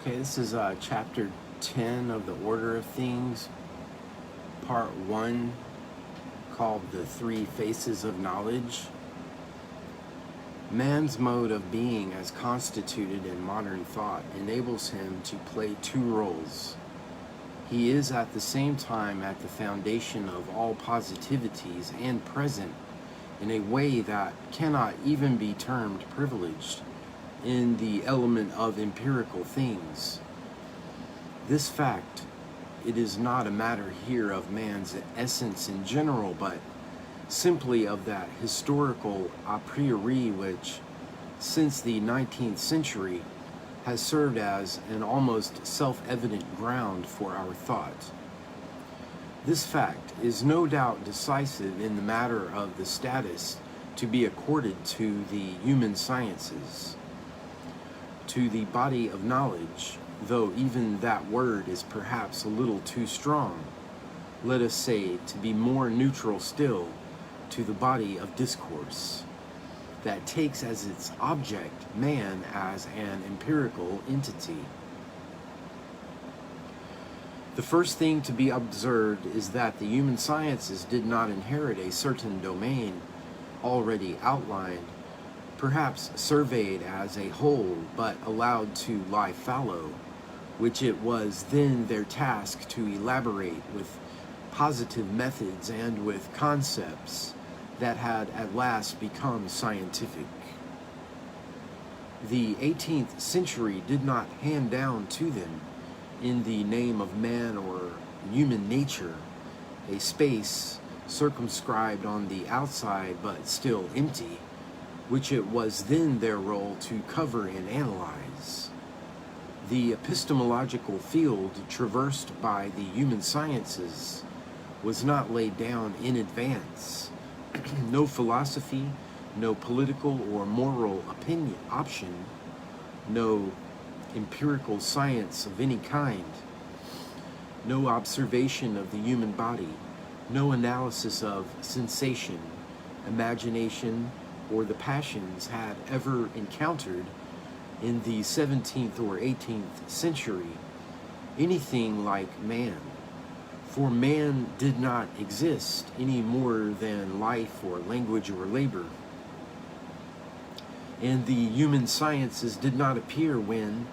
Okay, this is chapter 10 of the Order of Things, part 1, called The Three Faces of Knowledge. Man's mode of being as constituted in modern thought enables him to play two roles. He is at the same time at the foundation of all positivities and present in a way that cannot even be termed privileged in the element of empirical things. This fact, it is not a matter here of man's essence in general, but simply of that historical a priori which, since the 19th century, has served as an almost self-evident ground for our thought. This fact is no doubt decisive in the matter of the status to be accorded to the human sciences, to the body of knowledge, though even that word is perhaps a little too strong. Let us say, to be more neutral still, to the body of discourse, that takes as its object man as an empirical entity. The first thing to be observed is that the human sciences did not inherit a certain domain already outlined, perhaps surveyed as a whole, but allowed to lie fallow, which it was then their task to elaborate with positive methods and with concepts that had at last become scientific. The 18th century did not hand down to them, in the name of man or human nature, a space circumscribed on the outside but still empty, which it was then their role to cover and analyze. The epistemological field traversed by the human sciences was not laid down in advance. No philosophy, no political or moral option, no empirical science of any kind, no observation of the human body, no analysis of sensation, imagination, or the passions had ever encountered in the 17th or 18th century anything like man. For man did not exist any more than life or language or labor. And the human sciences did not appear when,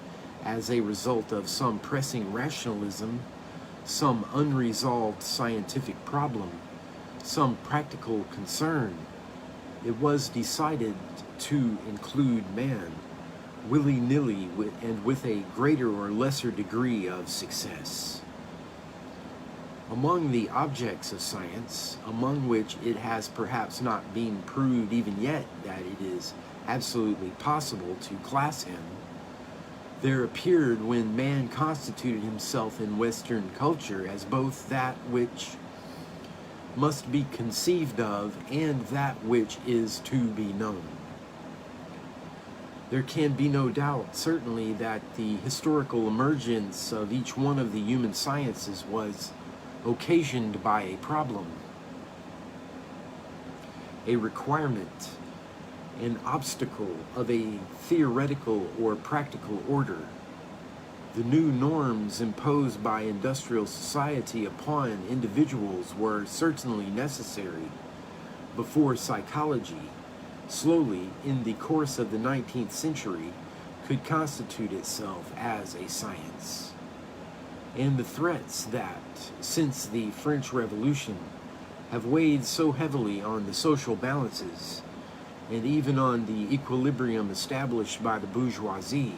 as a result of some pressing rationalism, some unresolved scientific problem, some practical concern, it was decided to include man, willy-nilly and with a greater or lesser degree of success. Among the objects of science, among which it has perhaps not been proved even yet that it is absolutely possible to class him, there appeared when man constituted himself in Western culture as both that which must be conceived of and that which is to be known. There can be no doubt, certainly, that the historical emergence of each one of the human sciences was occasioned by a problem, a requirement, an obstacle of a theoretical or practical order. The new norms imposed by industrial society upon individuals were certainly necessary before psychology, slowly, in the course of the 19th century, could constitute itself as a science. And the threats that, since the French Revolution, have weighed so heavily on the social balances, and even on the equilibrium established by the bourgeoisie,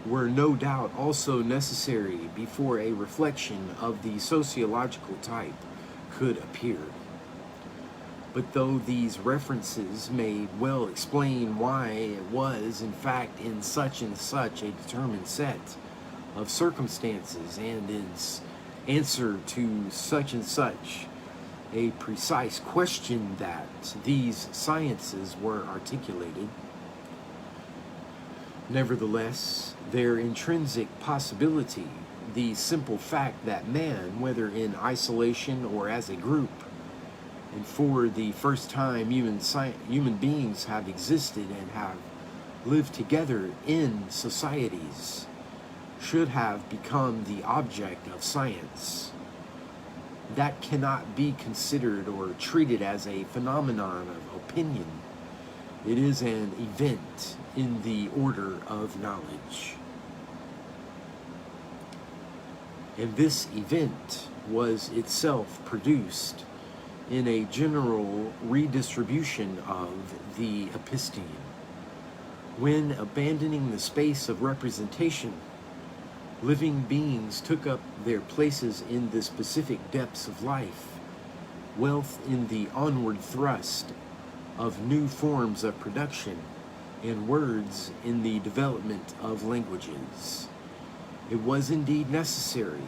were no doubt also necessary before a reflection of the sociological type could appear. But though these references may well explain why it was, in fact, in such and such a determined set of circumstances and in answer to such and such a precise question that these sciences were articulated, nevertheless, their intrinsic possibility, the simple fact that man, whether in isolation or as a group, and for the first time human beings have existed and have lived together in societies, should have become the object of science. That cannot be considered or treated as a phenomenon of opinion. It is an event in the order of knowledge. And this event was itself produced in a general redistribution of the episteme. When abandoning the space of representation, living beings took up their places in the specific depths of life, wealth in the onward thrust of new forms of production, and words in the development of languages. It was indeed necessary,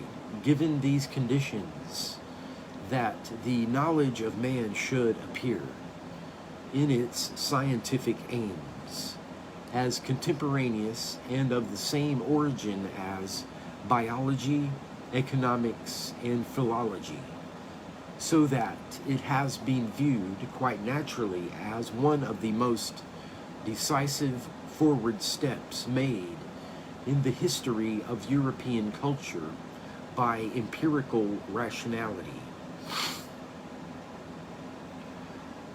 given these conditions, that the knowledge of man should appear in its scientific aims as contemporaneous and of the same origin as biology, economics, and philology, so that it has been viewed quite naturally as one of the most decisive forward steps made in the history of European culture by empirical rationality.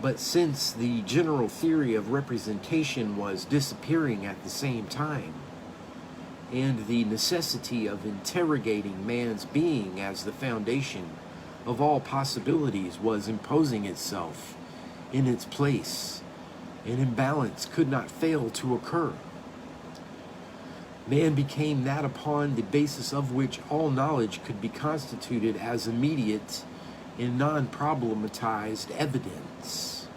But since the general theory of representation was disappearing at the same time, and the necessity of interrogating man's being as the foundation of all possibilities was imposing itself in its place, an imbalance could not fail to occur. Man became that upon the basis of which all knowledge could be constituted as immediate and non-problematized evidence.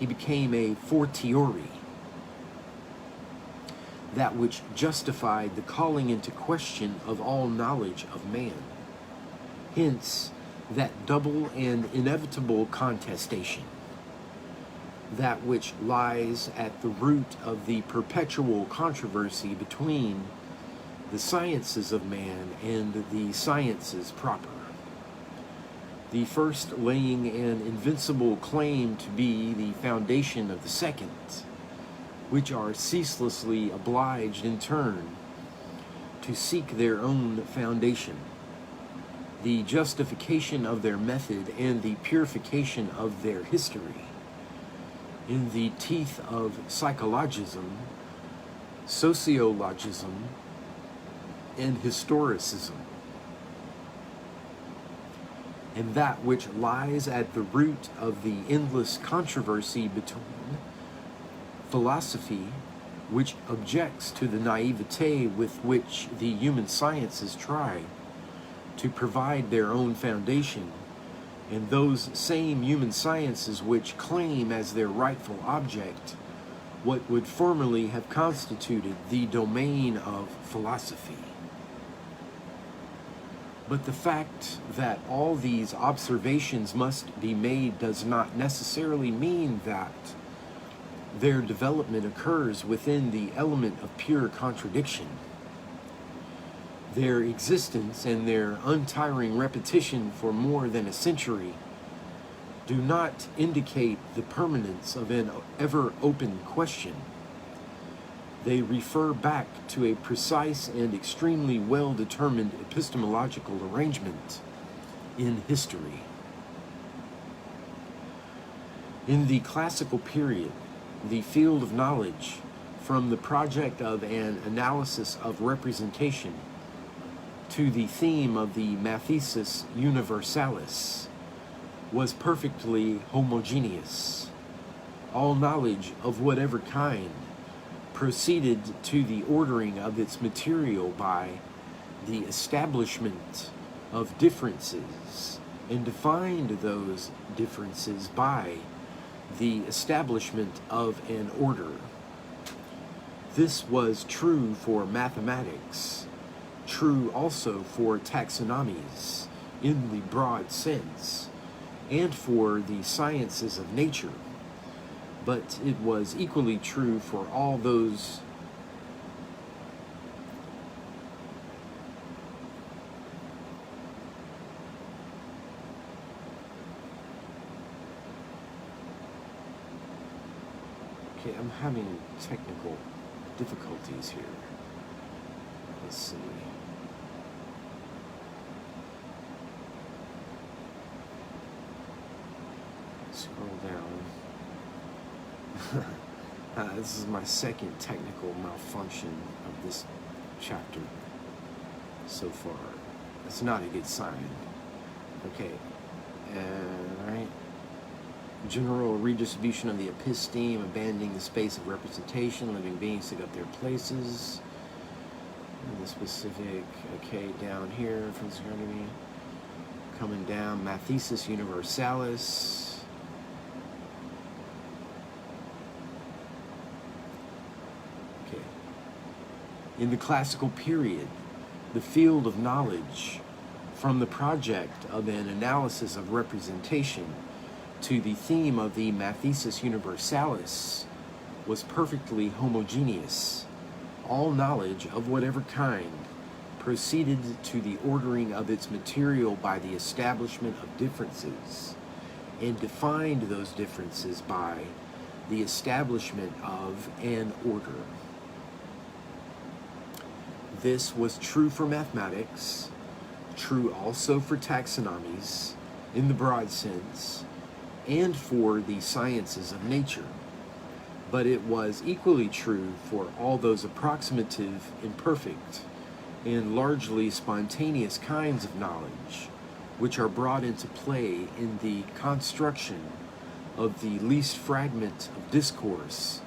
He became a fortiori, that which justified the calling into question of all knowledge of man. Hence, that double and inevitable contestation, that which lies at the root of the perpetual controversy between the sciences of man and the sciences proper. The first laying an invincible claim to be the foundation of the second, which are ceaselessly obliged in turn to seek their own foundation, the justification of their method and the purification of their history, in the teeth of psychologism, sociologism, and historicism. And that which lies at the root of the endless controversy between philosophy, which objects to the naivete with which the human sciences try to provide their own foundation, and those same human sciences which claim as their rightful object what would formerly have constituted the domain of philosophy. But the fact that all these observations must be made does not necessarily mean that their development occurs within the element of pure contradiction. Their existence and their untiring repetition for more than a century do not indicate the permanence of an ever-open question. They refer back to a precise and extremely well-determined epistemological arrangement in history. In the classical period, the field of knowledge, from the project of an analysis of representation to the theme of the mathesis universalis, was perfectly homogeneous. All knowledge of whatever kind proceeded to the ordering of its material by the establishment of differences, and defined those differences by the establishment of an order. This was true for mathematics, true also for taxonomies in the broad sense, and for the sciences of nature. But it was equally true for all those I'm having technical difficulties here. Let's see. Scroll down. This is my second technical malfunction of this chapter so far. That's not a good sign. Okay. Right. General redistribution of the episteme, abandoning the space of representation, living beings take up their places. And the specific, okay, down here, from security, coming down, Mathesis Universalis. Okay. In the classical period, the field of knowledge, from the project of an analysis of representation to the theme of the Mathesis Universalis, was perfectly homogeneous. All knowledge of whatever kind proceeded to the ordering of its material by the establishment of differences, and defined those differences by the establishment of an order. This was true for mathematics, true also for taxonomies in the broad sense, and for the sciences of nature. But it was equally true for all those approximative, imperfect, and largely spontaneous kinds of knowledge, which are brought into play in the construction of the least fragment of discourse,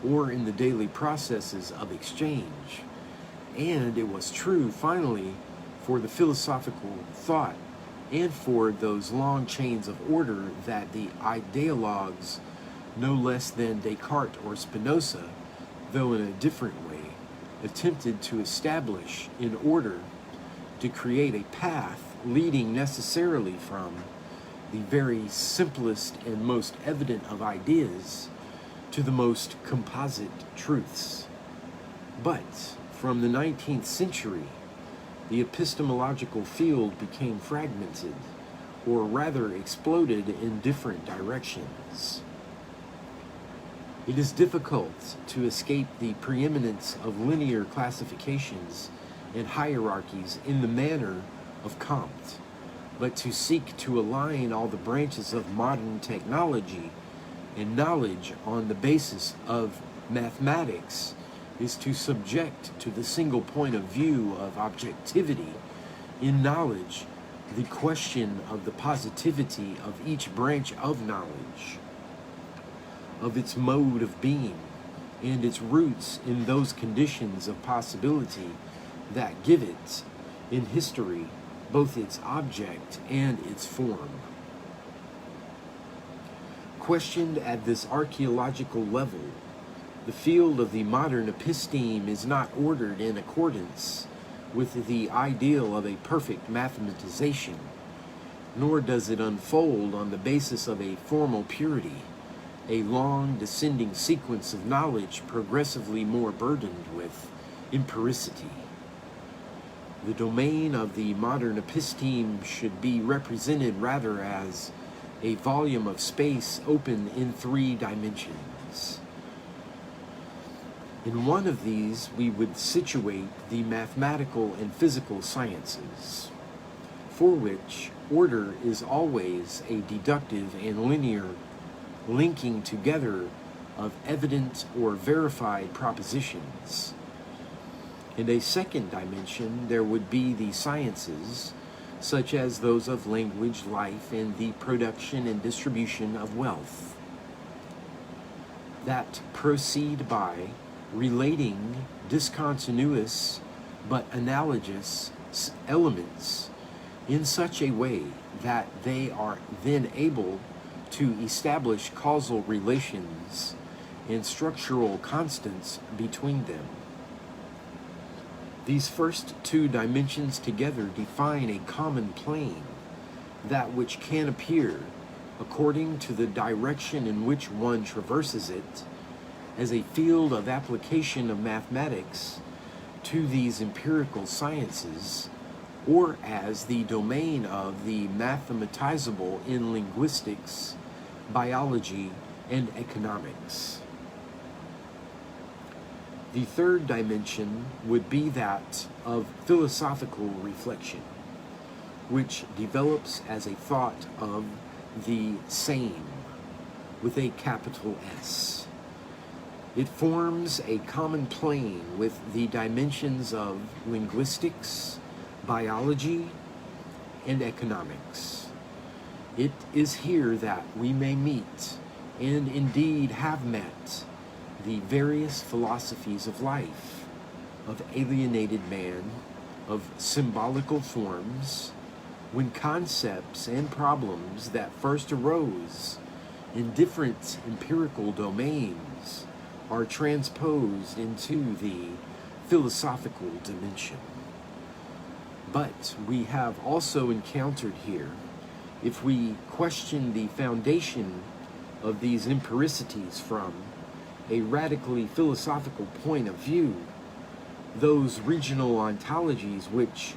or in the daily processes of exchange. And it was true, finally, for the philosophical thought, and for those long chains of order that the ideologues, no less than Descartes or Spinoza, though in a different way, attempted to establish in order to create a path leading necessarily from the very simplest and most evident of ideas to the most composite truths. But from the 19th century, the epistemological field became fragmented, or rather exploded in different directions. It is difficult to escape the preeminence of linear classifications and hierarchies in the manner of Comte, but to seek to align all the branches of modern technology and knowledge on the basis of mathematics is to subject to the single point of view of objectivity in knowledge the question of the positivity of each branch of knowledge, of its mode of being, and its roots in those conditions of possibility that give it, in history, both its object and its form. Questioned at this archaeological level, the field of the modern episteme is not ordered in accordance with the ideal of a perfect mathematization, nor does it unfold on the basis of a formal purity, a long descending sequence of knowledge progressively more burdened with empiricity. The domain of the modern episteme should be represented rather as a volume of space open in 3 dimensions. In one of these, we would situate the mathematical and physical sciences, for which order is always a deductive and linear linking together of evident or verified propositions. In a second dimension, there would be the sciences, such as those of language, life, and the production and distribution of wealth, that proceed by relating discontinuous but analogous elements in such a way that they are then able to establish causal relations and structural constants between them. These first 2 dimensions together define a common plane, that which can appear, according to the direction in which one traverses it, as a field of application of mathematics to these empirical sciences, or as the domain of the mathematizable in linguistics, biology, and economics. The third dimension would be that of philosophical reflection, which develops as a thought of the same, with a capital S. It forms a common plane with the dimensions of linguistics, biology, and economics. It is here that we may meet, and indeed have met, the various philosophies of life, of alienated man, of symbolical forms, when concepts and problems that first arose in different empirical domains are transposed into the philosophical dimension. But we have also encountered here, if we question the foundation of these empiricities from a radically philosophical point of view, those regional ontologies which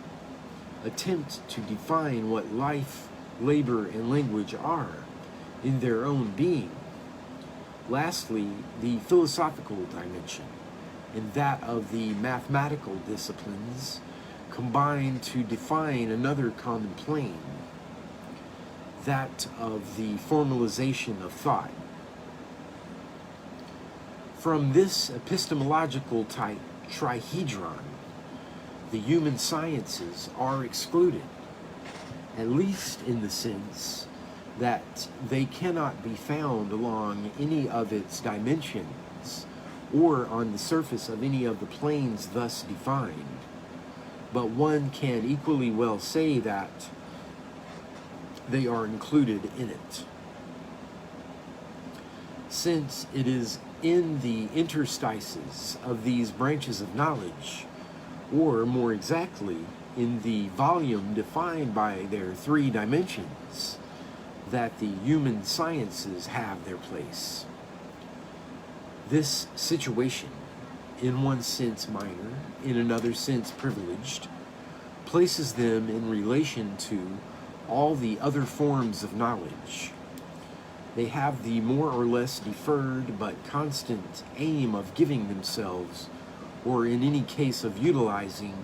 attempt to define what life, labor, and language are in their own being. Lastly, the philosophical dimension, and that of the mathematical disciplines, combine to define another common plane, that of the formalization of thought. From this epistemological type trihedron, the human sciences are excluded, at least in the sense that they cannot be found along any of its dimensions or on the surface of any of the planes thus defined. But one can equally well say that they are included in it, since it is in the interstices of these branches of knowledge, or more exactly, in the volume defined by their three dimensions, that the human sciences have their place. This situation, in one sense minor, in another sense privileged, places them in relation to all the other forms of knowledge. They have the more or less deferred but constant aim of giving themselves, or in any case of utilizing,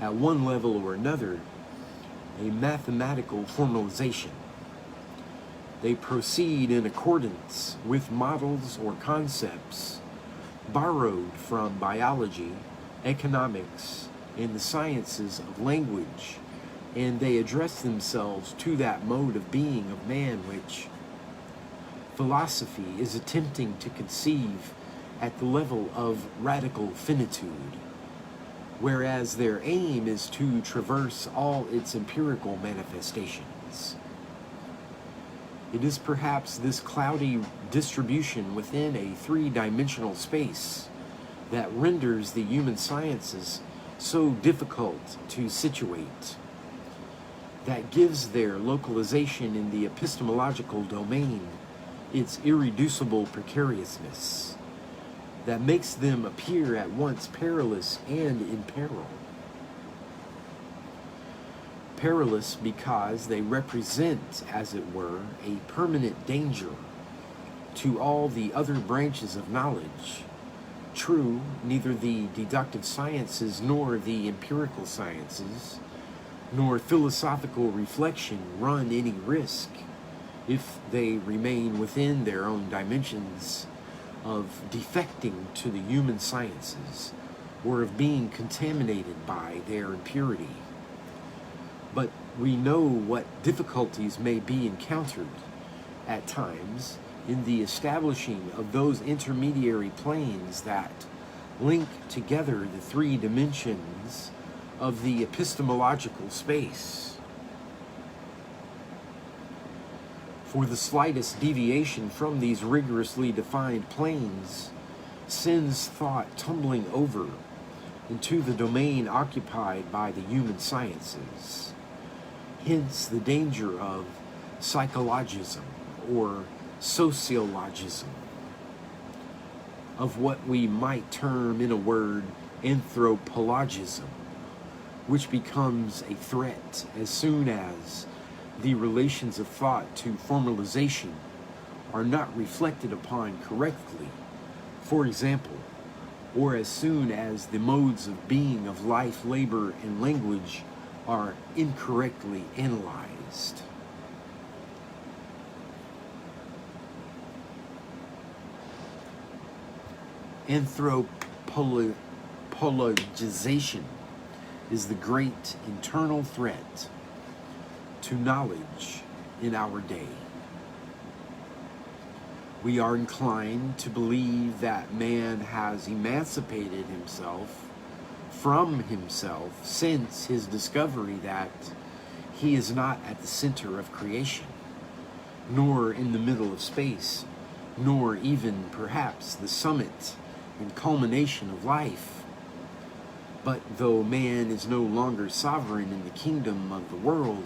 at one level or another, a mathematical formalization. They proceed in accordance with models or concepts borrowed from biology, economics, and the sciences of language, and they address themselves to that mode of being of man which philosophy is attempting to conceive at the level of radical finitude, whereas their aim is to traverse all its empirical manifestations. It is perhaps this cloudy distribution within a three-dimensional space that renders the human sciences so difficult to situate, that gives their localization in the epistemological domain its irreducible precariousness, that makes them appear at once perilous and in peril. Perilous because they represent, as it were, a permanent danger to all the other branches of knowledge. True, neither the deductive sciences nor the empirical sciences nor philosophical reflection run any risk, if they remain within their own dimensions, of defecting to the human sciences or of being contaminated by their impurity. But we know what difficulties may be encountered at times in the establishing of those intermediary planes that link together the three dimensions of the epistemological space. For the slightest deviation from these rigorously defined planes sends thought tumbling over into the domain occupied by the human sciences. Hence the danger of psychologism or sociologism, of what we might term in a word anthropologism, which becomes a threat as soon as the relations of thought to formalization are not reflected upon correctly. For example, or as soon as the modes of being of life, labor, and language are incorrectly analyzed. Anthropologization is the great internal threat to knowledge in our day. We are inclined to believe that man has emancipated himself from himself since his discovery that he is not at the center of creation, nor in the middle of space, nor even perhaps the summit and culmination of life. But though man is no longer sovereign in the kingdom of the world,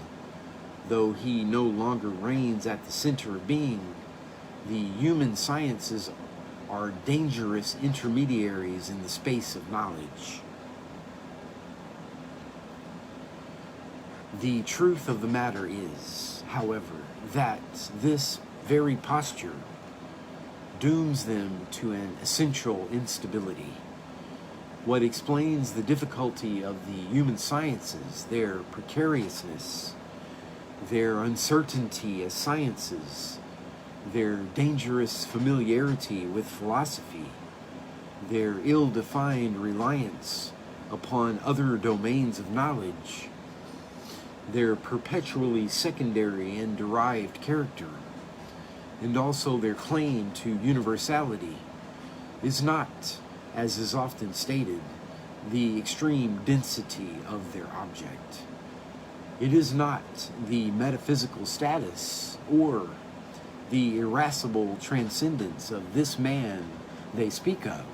though he no longer reigns at the center of being, the human sciences are dangerous intermediaries in the space of knowledge. The truth of the matter is, however, that this very posture dooms them to an essential instability. What explains the difficulty of the human sciences, their precariousness, their uncertainty as sciences, their dangerous familiarity with philosophy, their ill-defined reliance upon other domains of knowledge, their perpetually secondary and derived character, and also their claim to universality, is not, as is often stated, the extreme density of their object. It is not the metaphysical status or the irascible transcendence of this man they speak of,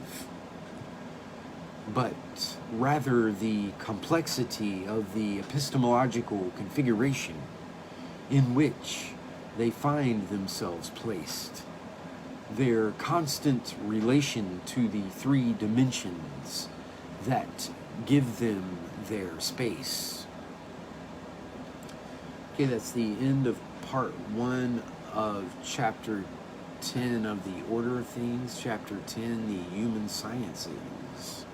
but rather the complexity of the epistemological configuration in which they find themselves placed, their constant relation to the three dimensions that give them their space. Okay, that's the end of part 1 of chapter 10 of the Order of Things, chapter 10, the Human Sciences.